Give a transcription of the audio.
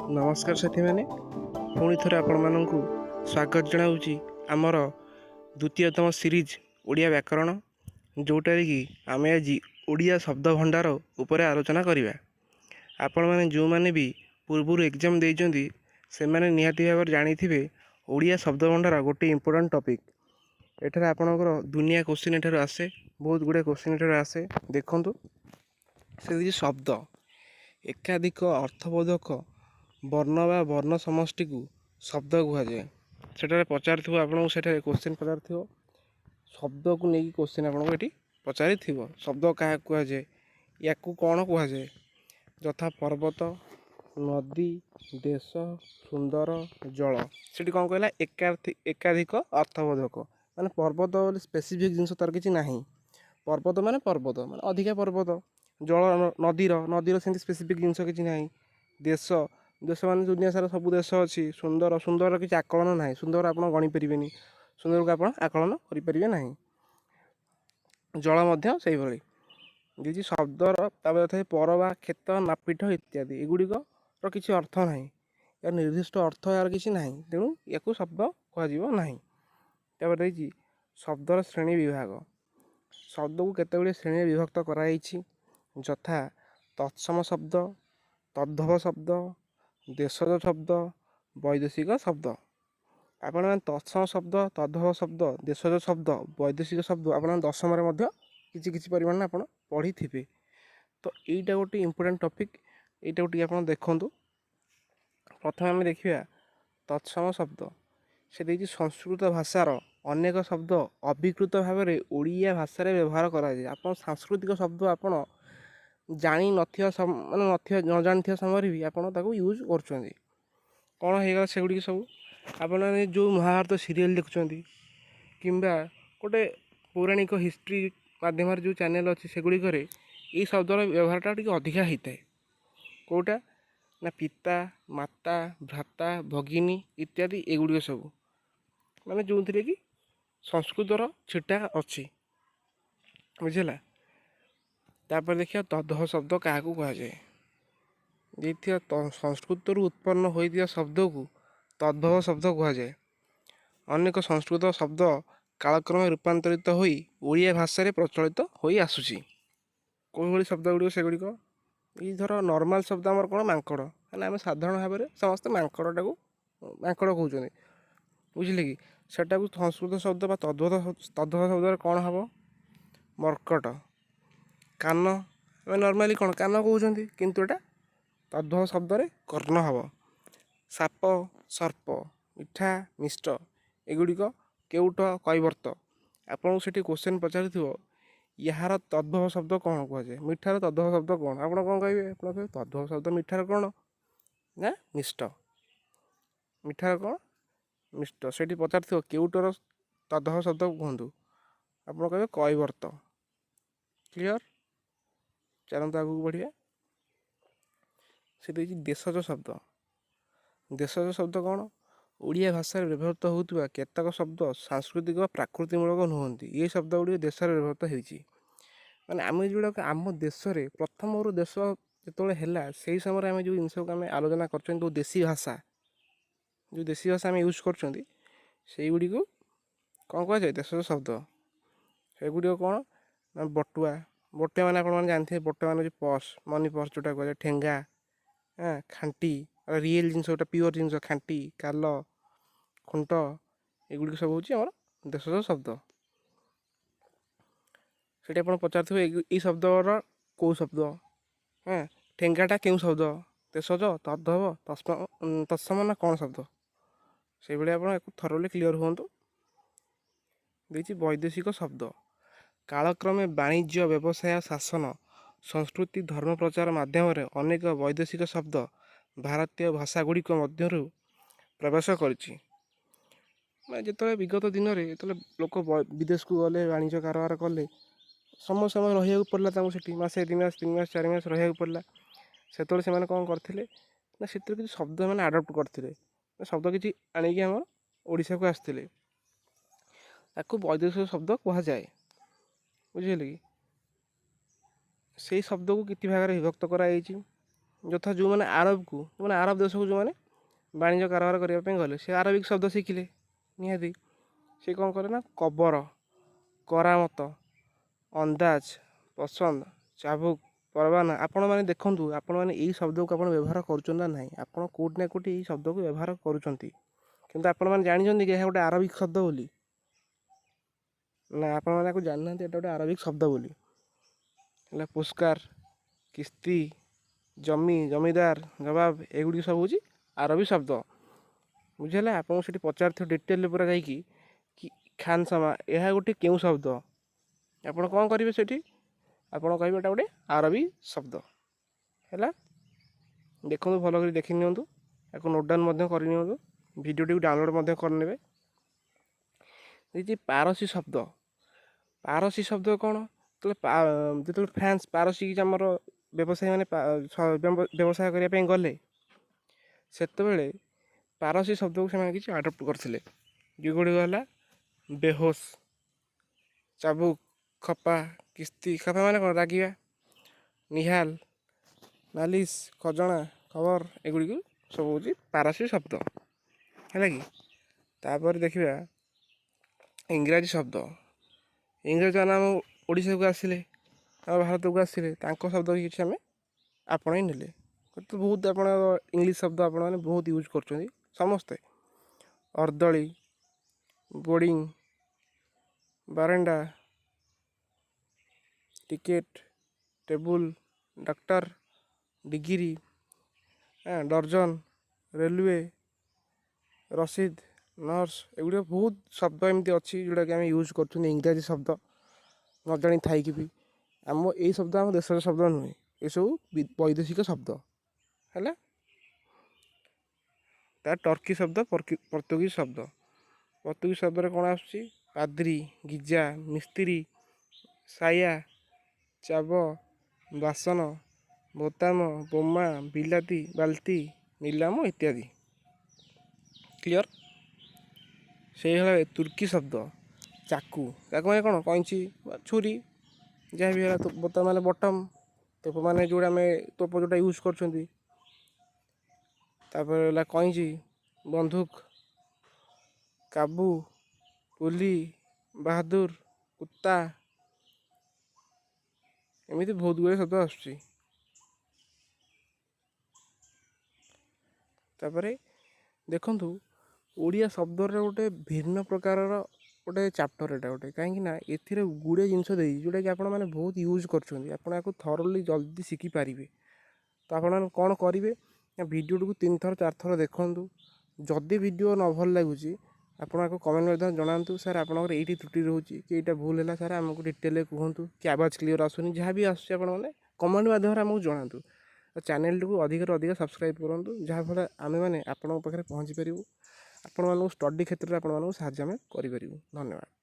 नमस्कार साथी मैंने पुणी थे आपण मानक स्वागत जनाऊँगी आमर द्वितीयतम सीरीज ओडिया व्याकरण जोटार कि आम आज ओडिया शब्द भंडार उपर आलोचना करवा। आपण मैंने जो मैंने भी पूर्व एग्जाम देइचंती से मैंने निहाती भाव जानी ओडिया शब्द भंडार गोटे इम्पोर्टाट टॉपिक। एठार आपणकर दुनिया क्वेश्चन एठार आसे, बहुत गुड़े क्वेश्चन एठार आसे। देखंतु से शब्द एकाधिक अर्थबोधक वर्ण बा वर्ण समष्टि को शब्द कहुए। सेठारे पचार आपको से क्वेश्चन पचार शब्द को लेकिन क्वेश्चन आपको ये पचारि शब्द क्या कहुए या कौन कहुए यथा पर्वत, नदी, देश, सुंदर, जल। से कौन कहला एकाधिक अर्थबोधक माने पर्वत स्पेसिफिक जिनस तार किसी ना। पर्वत माने अधिका पर्वत, जल नदीर नदीर से स्पेसिफिक जिनस किसी ना। देश देश मान दुनिया सारा सब देश अच्छी। सुंदर सुंदर किसी आकलन ना, सुंदर आप गणिपारे, सुंदर को आप आकलन करेंगे ना। जल से जी शब्दर थे पर बा क्षेत्र नापीठ इत्यादि एगुड़िक किसी अर्थ ना, यार निर्दिष्ट अर्थ यार किसी ना, तेणु या शब्द कह। शब्दर श्रेणी विभाग, शब्द को केतगुड़े श्रेणी विभक्त कराई यथा तत्सम शब्द, तद्भव शब्द, देशज शब्द, वैदेशिक शब्द। आपण तत्सम शब्द, तद्भव शब्द, देशज शब्द, वैदेशिक शब्द आप दशम किसी परिमाण आप पढ़ी थे। तो यहीटा गोटे इम्पोर्टाट टॉपिक, यहाँ गोटे आप देखूँ। प्रथम आम देखा तत्सम शब्द से देखिए संस्कृत भाषार अनेक शब्द अभिकृत भाव में ओडिया भाषा व्यवहार कराए। आप सांस्कृतिक शब्द आप जानी माने न जानी समय भी आप यूज कर कौन होगा सेगुड़ी सब आप जो महाभारत सीरियल देखुं कि गोटे पौराणिक हिस्ट्री मध्यम जो चैनल अच्छी सेगुड़िक ये शब्दर व्यवहारटा टी अधिका होता है। कौटा ना पिता, माता, भ्राता, भगिनी इत्यादि एगुड़िक सब माने जो थे कि संस्कृतर छिटा अच्छी बुझेगा। तापर देखिए तद्भव शब्द क्या कहुए। संस्कृत उत्पन्न होता शब्द को तद्भव शब्द कहुए। अनेक संस्कृत शब्द कालक्रम रूपांतरित हो ओडिया भाषा प्रचलित हो आसूसी। कौन शब्द गुड़िक सेगुड़िक ये धर नॉर्मल शब्द आमर कौन मांकड़ है आम साधारण भाव में समस्ते मांकड़टा को मांकड़ कहते बुझे कि सेटा को संस्कृत शब्द तद्भव शब्द कौन हम मर्कट। कान नॉर्मली कौन कान कहते किंतु एटा तद्भव शब्द कर्ण हम। साप, सर्प, मिठा, मिष्ट एगुड़िक केउट, कैवर्त। आपको से क्वेश्चन पचार यार तद्भव शब्द कौन कहुए, मिठार तद्भव शब्द कौन आप कौन कहे कहे तद्भव शब्द मिठार कौन ना मिष्ट। मिठार कौन मिष्ट से पचार केउटर तद्भव शब्द कहतु आप कहे कैवर्त। क्लियर चलते आगे बढ़िया। से देशज शब्द, देशज शब्द कौन ओडिया भाषा व्यवहृत होता केतक शब्द सांस्कृतिक प्राकृतिमूलक नुहति। ये शब्द गुड़ी देश में व्यवहृत होती माने आम जोड़ा आम देश में प्रथम देश जो है से समय आम जो जिन को आम आलोचना कर देशी भाषा, जो देशी भाषा आम यूज करगुड़ी को कौन कहुए देशज शब्द। सेगुड़ी कौन ना बटुआ, बटुआ मैंने आप जानते बटुआ मैंने पर्स मनी पर्स जोटा कहे ठेंगा, हाँ खांटी रियल जिनस गोटे प्योर जिनस खांटी काल खुंट एगुड़ी सब हूँ देशज शब्द। से आप पचार ये शब्दर कौ शब्द, हाँ ठेंगाटा क्यों शब्द, देशज तद्भव तत्सम ना कौन शब्द से आप थरोली क्लीयर हूँ। देखिए वैदेशिक शब्द कालक्रमे वाणिज्य व्यवसाय शासन संस्कृति धर्म प्रचार माध्यम अनेक वैदेशिक शब्द भारतीय भाषा गुड़िक मध्य प्रवेश करिछि। जो विगत दिन में जो लोक विदेश को गले वाणिज्य कारोबार कले समय समय रहा पड़ा से मसे 2 मास 3 मास 4 मास रहा पड़ा से कौन करते ना से किसी शब्द मैंने आडप्ट करते शब्द किसी आणिकी आम ओडिशा को आसते वैदेशिक शब्द कहुए बुझे कि से शब्द को किति भाग में विभक्त कराई ଯଥା ଯେଉଁମାନେ ଆରବକୁ ଯେଉଁମାନେ ଆରବ ଦେଶକୁ ଯେଉଁମାନେ ବାଣିଜ୍ୟ କାରବାର କରିବା ପାଇଁ ଗଲେ ସେ ଆରବିକ ଶବ୍ଦ ଶିଖିଲେ ନିହାତି। ସେ କ'ଣ କଲେ ନା କବର, କରାମତ, ଅନ୍ଦାଜ, ପସନ୍ଦ, ଚାବୁକ, ପରବାନା। ଆପଣମାନେ ଦେଖନ୍ତୁ ଆପଣମାନେ ଏଇ ଶବ୍ଦକୁ ଆପଣ ବ୍ୟବହାର କରୁଛନ୍ତି ନା ନାହିଁ। ଆପଣ କେଉଁଠି ନା କେଉଁଠି ଏଇ ଶବ୍ଦକୁ ବ୍ୟବହାର କରୁଛନ୍ତି, କିନ୍ତୁ ଆପଣମାନେ ଜାଣିଛନ୍ତି କି ଏହା ଗୋଟେ ଆରବିକ ଶବ୍ଦ ବୋଲି? ନା, ଆପଣମାନେ ଆକୁ ଜାଣିନାହାନ୍ତି ଏଇଟା ଗୋଟେ ଆରବିକ ଶବ୍ଦ ବୋଲି। ହେଲା ପୁରସ୍କାର, କିସ୍ତି, ଜମି, ଜମିଦାର, ଜବାବ, ଏଗୁଡ଼ିକ ସବୁ ହେଉଛି ଆରବୀ ଶବ୍ଦ। ବୁଝିହେଲା? ଆପଣଙ୍କୁ ସେଠି ପଚାରିଥିବ ଡିଟେଲରେ ପୁରା ଯାଇକି କି ଖାନସାମା ଏହା ଗୋଟେ କେଉଁ ଶବ୍ଦ? ଆପଣ କ'ଣ କରିବେ ସେଠି? ଆପଣ କହିବେ ଏଇଟା ଗୋଟେ ଆରବୀ ଶବ୍ଦ। ହେଲା, ଦେଖନ୍ତୁ ଭଲ କରି ଦେଖି ନିଅନ୍ତୁ, ଏହାକୁ ନୋଟ୍ ଡାଉନ୍ ମଧ୍ୟ କରିନିଅନ୍ତୁ, ଭିଡ଼ିଓଟିକୁ ଡାଉନଲୋଡ଼୍ ମଧ୍ୟ କରିନେବେ। ପାରସୀ ଶବ୍ଦ। ପାରସୀ ଶବ୍ଦ କ'ଣ? ଯେତେବେଳେ ଫ୍ରାନ୍ସ ପାରସୀ ଆମର ବ୍ୟବସାୟୀମାନେ ବ୍ୟବସାୟ କରିବା ପାଇଁ ଗଲେ, ସେତେବେଳେ ପାରସୀ ଶବ୍ଦକୁ ସେମାନେ କିଛି ଆଡ଼ପ୍ଟ କରିଥିଲେ, ଯେଗୁଡ଼ିକ ହେଲା ବେହୋସ୍, ଚାବୁକ, ଖପା, କିସ୍ତି। ଖପା ମାନେ କ'ଣ? ରାଗିବା। ନିହାଲ, ନାଲିସ୍, ଖଜଣା, ଖବର, ଏଗୁଡ଼ିକୁ ସବୁ ହେଉଛି ପାରସୀ ଶବ୍ଦ। ହେଲା କି? ତାପରେ ଦେଖିବା ଇଂରାଜୀ ଶବ୍ଦ। ଇଂରେଜମାନେ ଆମ ଓଡ଼ିଶାକୁ ଆସିଲେ, ଆମ ଭାରତକୁ ଆସିଲେ, ତାଙ୍କ ଶବ୍ଦ କିଛି ଆମେ ଆପଣେଇ ନେଲେ। ତ ବହୁତ ଆପଣ ଇଂଲିଶ ଶବ୍ଦ ଆପଣମାନେ ବହୁତ ୟୁଜ୍ କରୁଛନ୍ତି ସମସ୍ତେ। ଅର୍ଦ୍ଦଳି, ବୋର୍ଡ଼ିଂ, ବାରଣ୍ଡା, ଟିକେଟ୍, ଟେବୁଲ, ଡକ୍ଟର, ଡିଗ୍ରୀ, ଡର୍ଜନ, ରେଲୱେ, ରସିଦ, ନର୍ସ, ଏଗୁଡ଼ିକ ବହୁତ ଶବ୍ଦ ଏମିତି ଅଛି ଯେଉଁଟାକି ଆମେ ୟୁଜ୍ କରୁଛନ୍ତି ଇଂରାଜୀ ଶବ୍ଦ ନ ଜାଣି ଥାଇକି ବି। ଏଇ ଶବ୍ଦ ଆମ ଦେଶର ଶବ୍ଦ ନୁହେଁ, ଏସବୁ ବୈଦେଶିକ ଶବ୍ଦ। ହେଲା, ତା ଟର୍କି ଶବ୍ଦ ପର୍ତ୍ତୁଗୀଜ ଶବ୍ଦ। ପର୍ତ୍ତୁଗୀଜ ଶବ୍ଦରେ କ'ଣ ଆସୁଛି? ପାଦ୍ରୀ, ଗିଜା, ମିସ୍ତ୍ରୀ, ସାୟା, ଚାବ, ବାସନ, ବୋତାମ, ବୋମା, ବିଲାତି, ବାଲ୍ଟି, ନିଲାମ ଇତ୍ୟାଦି। କ୍ଲିଅର? ସେଇଭଳିଆ ତୁର୍କୀ ଶବ୍ଦ ଚାକୁ। ଚାକୁ ମାନେ କ'ଣ? କଇଁଚି ବା ଛୁରୀ, ଯାହା ବି ହେଲା। ବୋତାମ ମାନେ ବଟମ୍, ତୋପ ମାନେ ଯେଉଁଟା ଆମେ ତୋପ ଯେଉଁଟା ୟୁଜ୍ କରୁଛନ୍ତି। ତାପରେ ହେଲା କଇଁଚି, ବନ୍ଧୁକ, କାବୁ, ପୁଲି, ବାହାଦୁର, କୁତ୍ତା, ଏମିତି ବହୁତ ଗୁଡ଼ିଏ ଶବ୍ଦ ଆସୁଛି। ତାପରେ ଦେଖନ୍ତୁ ଓଡ଼ିଆ ଶବ୍ଦର ଗୋଟେ ଭିନ୍ନ ପ୍ରକାରର ଗୋଟେ ଚାପ୍ଟର ଏଇଟା ଗୋଟେ, କାହିଁକି ନା ଏଥିରେ ଗୁଡ଼ିଏ ଜିନିଷ ଦେଇଛି ଯେଉଁଟାକି ଆପଣମାନେ ବହୁତ ୟୁଜ୍ କରୁଛନ୍ତି। ଆପଣ ୟାକୁ ଥରୋଲି ଜଲ୍ଦି ଶିଖିପାରିବେ। ତ ଆପଣମାନେ କ'ଣ କରିବେ ନା ଭିଡ଼ିଓଟିକୁ 3 ଥର 4 ଥର ଦେଖନ୍ତୁ। ଯଦି ଭିଡ଼ିଓ ନ ଭଲ ଲାଗୁଛି ଆପଣ ଆକୁ କମେଣ୍ଟ ମାଧ୍ୟମରେ ଜଣାନ୍ତୁ, ସାର୍ ଆପଣଙ୍କର ଏଇଠି ତ୍ରୁଟି ରହୁଛି କି ଏଇଟା ଭୁଲ ହେଲା ସାର୍, ଆମକୁ ଡିଟେଲରେ କୁହନ୍ତୁ, କି ଆବାଜ କ୍ଲିଅର ଆସୁନି, ଯାହା ବି ଆସୁଛି ଆପଣମାନେ କମେଣ୍ଟ ମାଧ୍ୟମରେ ଆମକୁ ଜଣାନ୍ତୁ। ଚ୍ୟାନେଲଟିକୁ ଅଧିକରୁ ଅଧିକ ସବସ୍କ୍ରାଇବ୍ କରନ୍ତୁ, ଯାହାଫଳରେ ଆମେମାନେ ଆପଣଙ୍କ ପାଖରେ ପହଞ୍ଚିପାରିବୁ। ଆପଣମାନଙ୍କୁ ଷ୍ଟଡ଼ି କ୍ଷେତ୍ରରେ ଆପଣମାନଙ୍କୁ ସାହାଯ୍ୟ ଆମେ କରିପାରିବୁ। ଧନ୍ୟବାଦ।